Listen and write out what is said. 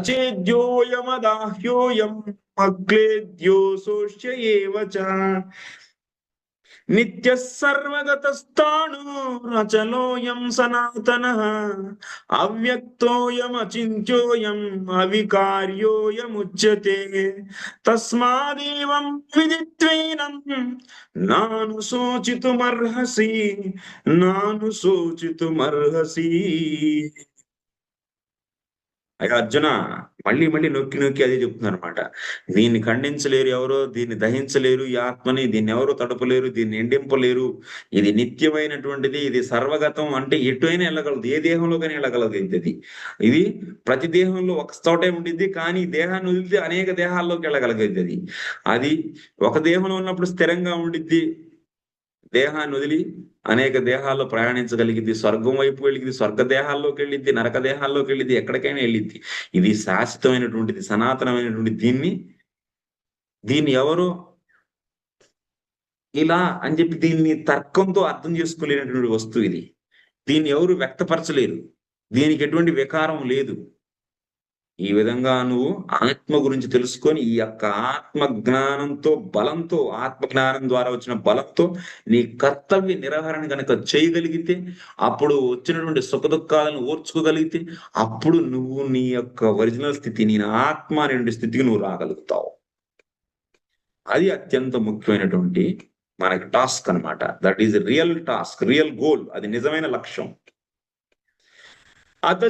అచేద్యోయమదాహ్యోయం అక్లేద్యోసోష్య ఏవ చ నిత్య సర్వగతస్థాణు అచలోయం సనాతనః అవ్యక్తోయం అచింత్యోయం అవికార్యోయముచ్యతే తస్మాదేవం విదిత్వైనం నాను శోచితుమర్హసి నాను శోచితుమర్హసి. అయ్యా అర్జున, మళ్ళీ మళ్ళీ నొక్కి నొక్కి అదే చెప్తున్నారు అనమాట. దీన్ని ఖండించలేరు ఎవరో, దీన్ని దహించలేరు ఈ ఆత్మని, దీన్ని ఎవరు తడపలేరు, దీన్ని ఎండింపలేరు. ఇది నిత్యమైనటువంటిది, ఇది సర్వగతం, అంటే ఎటువైనా వెళ్ళగలదు, ఏ దేహంలోకైనా వెళ్ళగలదు. ఇది ఇది ప్రతి దేహంలో ఒక చోటే ఉండిద్ది, కానీ ఈ దేహాన్ని వదిలితే అనేక దేహాల్లోకి వెళ్ళగలిగేది. అది ఒక దేహంలో ఉన్నప్పుడు స్థిరంగా ఉండిద్ది, దేహాన్ని వదిలి అనేక దేహాల్లో ప్రయాణించగలిగింది, స్వర్గం వైపు వెళ్ళింది, స్వర్గ దేహాల్లోకి వెళ్ళిద్ది, నరక దేహాల్లోకి వెళ్ళిద్ది, ఎక్కడికైనా వెళ్ళిద్ది. ఇది శాశ్వతమైనటువంటిది, సనాతనమైనటువంటి దీన్ని దీన్ని ఎవరు ఇలా అని చెప్పి దీన్ని తర్కంతో అర్థం చేసుకోలేనటువంటి వస్తువు ఇది. దీన్ని ఎవరు వ్యక్తపరచలేరు, దీనికి ఎటువంటి వికారం లేదు. ఈ విధంగా నువ్వు ఆత్మ గురించి తెలుసుకొని ఈ యొక్క ఆత్మ జ్ఞానంతో, బలంతో, ఆత్మ జ్ఞానం ద్వారా వచ్చిన బలంతో నీ కర్తవ్య నిర్వహణ కనుక చేయగలిగితే, అప్పుడు వచ్చినటువంటి సుఖ దుఃఖాలను ఓర్చుకోగలిగితే, అప్పుడు నువ్వు నీ యొక్క ఒరిజినల్ స్థితి, నీ ఆత్మ అనేటువంటి స్థితికి నువ్వు రాగలుగుతావు. అది అత్యంత ముఖ్యమైనటువంటి మనకి టాస్క్ అన్నమాట. That is real task, real goal, అది నిజమైన లక్ష్యం. అత